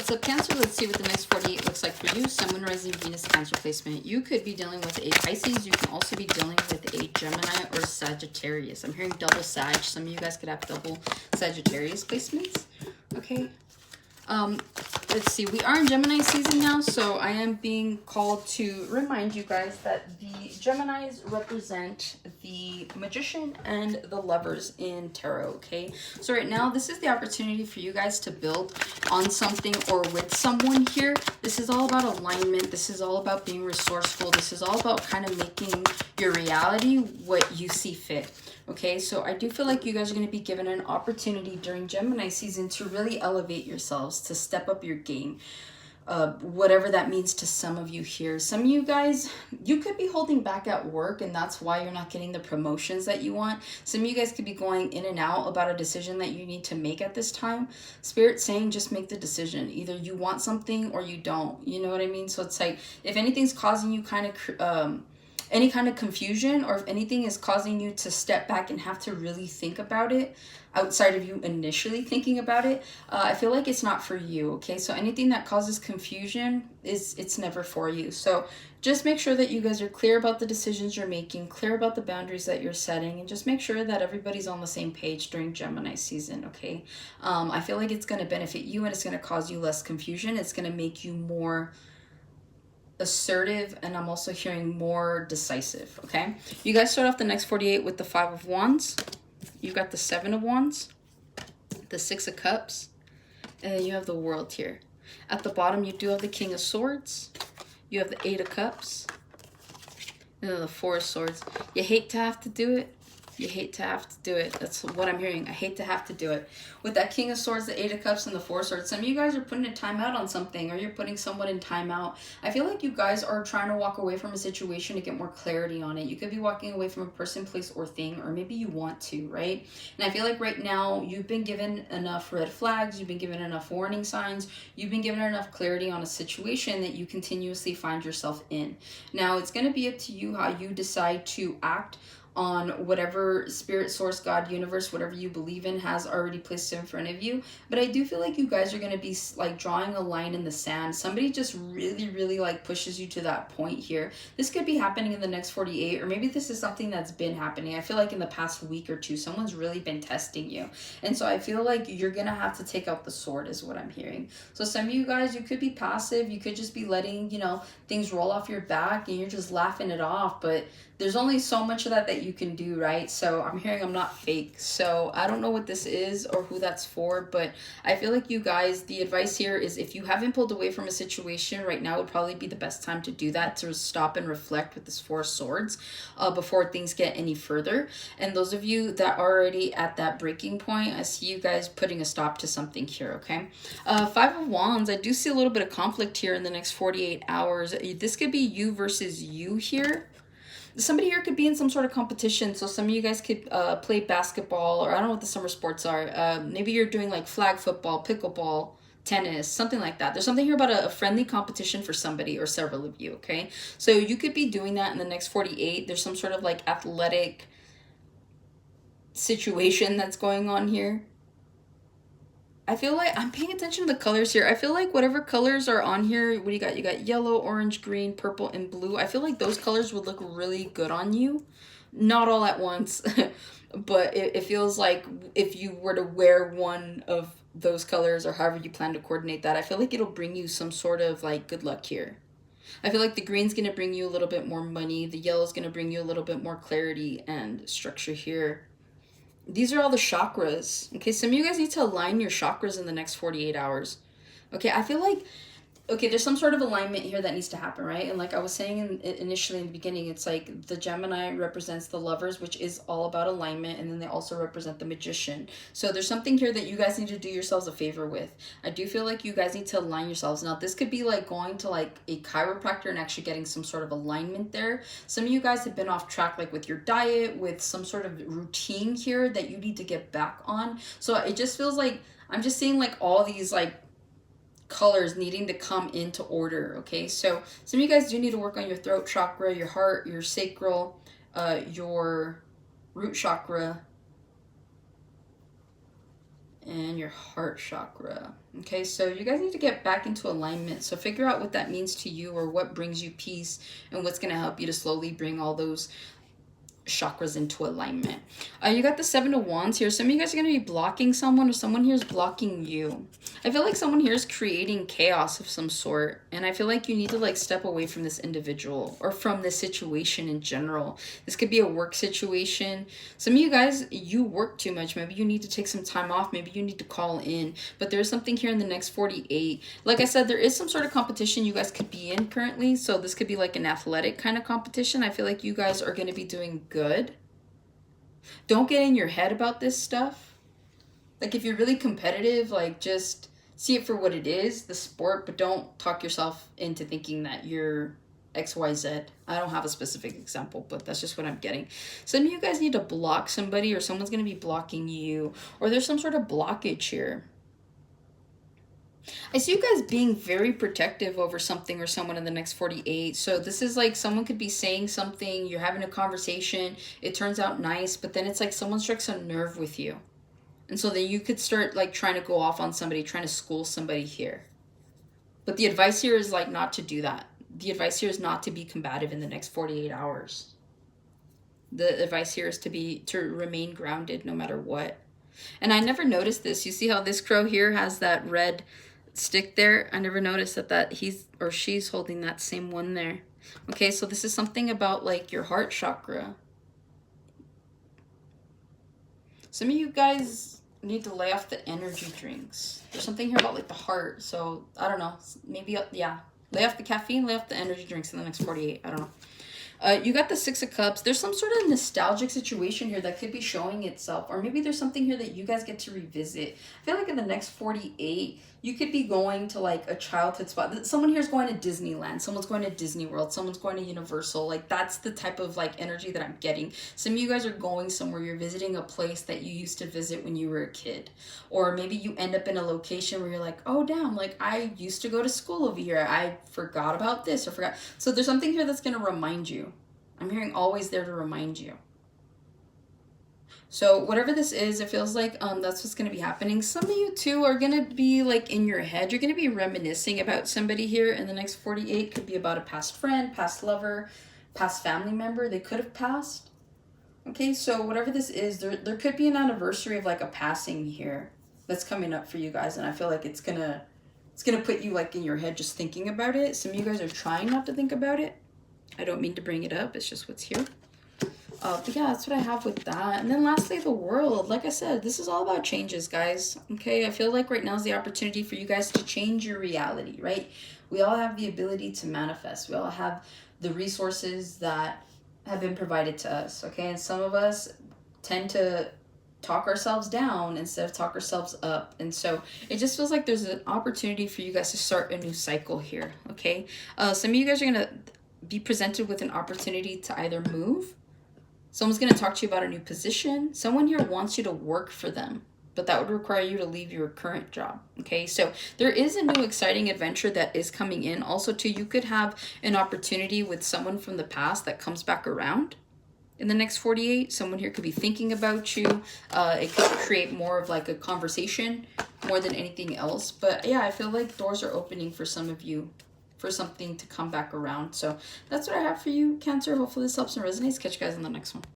What's up, Cancer? Let's see what the next 48 looks like for you. Sun, Moon, Rising, Venus, Cancer placement. You could be dealing with a Pisces. You can also be dealing with a Gemini or Sagittarius. I'm hearing double Sag. Some of you guys could have double Sagittarius placements. Okay. Let's see. We are in Gemini season now, so I am being called to remind you guys that the Geminis represent the Magician and the Lovers in Tarot, okay? So right now, this is the opportunity for you guys to build on something or with someone here. This is all about alignment. This is all about being resourceful. This is all about kind of making your reality what you see fit. Okay, so I do feel like you guys are going to be given an opportunity during Gemini season to really elevate yourselves, to step up your game, whatever that means to some of you here. Some of you guys, you could be holding back at work and that's why you're not getting the promotions that you want. Some of you guys could be going in and out about a decision that you need to make at this time. Spirit saying just make the decision. Either you want something or you don't. You know what I mean? So it's like if anything's causing you kind of any kind of confusion, or if anything is causing you to step back and have to really think about it outside of you initially thinking about it, I feel like it's not for you. Okay, so anything that causes confusion it's never for you. So just make sure that you guys are clear about the decisions you're making, clear about the boundaries that you're setting, and just make sure that everybody's on the same page during Gemini season. Okay, I feel like it's going to benefit you and it's going to cause you less confusion. It's going to make you more assertive, and I'm also hearing more decisive. Okay, you guys start off the next 48 with the 5 of Wands. You've got the 7 of Wands, the 6 of Cups, and then you have the World here. At the bottom you do have the King of Swords, you have the 8 of Cups, and then the 4 of Swords. You hate to have to do it. You hate to have to do it. That's what I'm hearing. I hate to have to do it. With that King of Swords, the 8 of Cups, and the 4 of Swords, some of you guys are putting a timeout on something, or you're putting someone in timeout. I feel like you guys are trying to walk away from a situation to get more clarity on it. You could be walking away from a person, place, or thing, or maybe you want to, right? And I feel like right now you've been given enough red flags, you've been given enough warning signs, you've been given enough clarity on a situation that you continuously find yourself in. Now, it's going to be up to you how you decide to act on whatever spirit, source, God, universe, whatever you believe in has already placed in front of you. But I do feel like you guys are going to be like drawing a line in the sand. Somebody just really like pushes you to that point here. This could be happening in the next 48, or maybe this is something that's been happening. I feel like in the past week or two, someone's really been testing you. And so I feel like you're going to have to take out the sword is what I'm hearing. So some of you guys, you could be passive. You could just be letting, you know, things roll off your back and you're just laughing it off. But there's only so much of that you can do, right? So I'm hearing I'm not fake. So I don't know what this is or who that's for, but I feel like you guys, the advice here is if you haven't pulled away from a situation right now would probably be the best time to do that, to stop and reflect with this 4 of Swords before things get any further. And those of you that are already at that breaking point, I see you guys putting a stop to something here, okay? 5 of Wands, I do see a little bit of conflict here in the next 48 hours. This could be you versus you here. Somebody here could be in some sort of competition. So some of you guys could play basketball, or I don't know what the summer sports are. Maybe you're doing like flag football, pickleball, tennis, something like that. There's something here about a friendly competition for somebody or several of you, okay? So you could be doing that in the next 48. There's some sort of like athletic situation that's going on here. I feel like I'm paying attention to the colors here. I feel like whatever colors are on here, what do you got? You got yellow, orange, green, purple, and blue. I feel like those colors would look really good on you. Not all at once, but it feels like if you were to wear one of those colors or however you plan to coordinate that, I feel like it'll bring you some sort of like good luck here. I feel like the green's going to bring you a little bit more money. The yellow's going to bring you a little bit more clarity and structure here. These are all the chakras. Okay, some of you guys need to align your chakras in the next 48 hours. Okay, I feel like, okay, there's some sort of alignment here that needs to happen, right? And like I was saying initially in the beginning, it's like the Gemini represents the Lovers, which is all about alignment, and then they also represent the Magician. So there's something here that you guys need to do yourselves a favor with. I do feel like you guys need to align yourselves. Now, this could be like going to like a chiropractor and actually getting some sort of alignment there. Some of you guys have been off track, like with your diet, with some sort of routine here that you need to get back on. So it just feels like, I'm just seeing like all these like colors needing to come into order. Okay, so some of you guys do need to work on your throat chakra, your heart, your sacral, your root chakra, and your heart chakra. Okay, so you guys need to get back into alignment. So figure out what that means to you, or what brings you peace, and what's going to help you to slowly bring all those chakras into alignment. You got the Seven of Wands here. Some of you guys are going to be blocking someone, or someone here is blocking you. I feel like someone here is creating chaos of some sort, and I feel like you need to like step away from this individual or from this situation in general. This could be a work situation. Some of you guys, you work too much. Maybe you need to take some time off. Maybe you need to call in. But there's something here in the next 48. Like I said, there is some sort of competition you guys could be in currently. So this could be like an athletic kind of competition. I feel like you guys are going to be doing good. Don't get in your head about this stuff. Like if you're really competitive, like just see it for what it is, the sport, but don't talk yourself into thinking that you're XYZ. I don't have a specific example, but that's just what I'm getting. Some of you guys need to block somebody, or someone's going to be blocking you, or there's some sort of blockage here. I see you guys being very protective over something or someone in the next 48. So this is like someone could be saying something, you're having a conversation, it turns out nice, but then it's like someone strikes a nerve with you. And so then you could start like trying to go off on somebody, trying to school somebody here. But the advice here is like not to do that. The advice here is not to be combative in the next 48 hours. The advice here is to remain grounded no matter what. And I never noticed this. You see how this crow here has that red stick there? I never noticed that he's or she's holding that same one there. Okay, so this is something about like your heart chakra. Some of you guys need to lay off the energy drinks. There's something here about like the heart. So I don't know. Maybe, yeah. Lay off the caffeine, lay off the energy drinks in the next 48. I don't know. You got the Six of Cups. There's some sort of nostalgic situation here that could be showing itself. Or maybe there's something here that you guys get to revisit. I feel like in the next 48, you could be going to like a childhood spot. Someone here is going to Disneyland. Someone's going to Disney World. Someone's going to Universal. Like that's the type of like energy that I'm getting. Some of you guys are going somewhere. You're visiting a place that you used to visit when you were a kid. Or maybe you end up in a location where you're like, oh damn, like I used to go to school over here. I forgot about this or forgot. So there's something here that's going to remind you. I'm hearing always there to remind you. So whatever this is, it feels like that's what's going to be happening. Some of you too are going to be like in your head. You're going to be reminiscing about somebody here in the next 48. Could be about a past friend, past lover, past family member. They could have passed. Okay, so whatever this is, there could be an anniversary of like a passing here that's coming up for you guys. And I feel like it's gonna put you like in your head just thinking about it. Some of you guys are trying not to think about it. I don't mean to bring it up. It's just what's here. But yeah, that's what I have with that. And then lastly, the world. Like I said, this is all about changes, guys. Okay, I feel like right now is the opportunity for you guys to change your reality, right? We all have the ability to manifest. We all have the resources that have been provided to us, okay? And some of us tend to talk ourselves down instead of talk ourselves up. And so it just feels like there's an opportunity for you guys to start a new cycle here, okay? Some of you guys are going to be presented with an opportunity to either move. Someone's going to talk to you about a new position. Someone here wants you to work for them, but that would require you to leave your current job. Okay, so there is a new exciting adventure that is coming in. Also, too, you could have an opportunity with someone from the past that comes back around in the next 48. Someone here could be thinking about you. It could create more of like a conversation more than anything else. But yeah, I feel like doors are opening for some of you for something to come back around. So that's what I have for you, Cancer. Hopefully this helps and resonates. Catch you guys in the next one.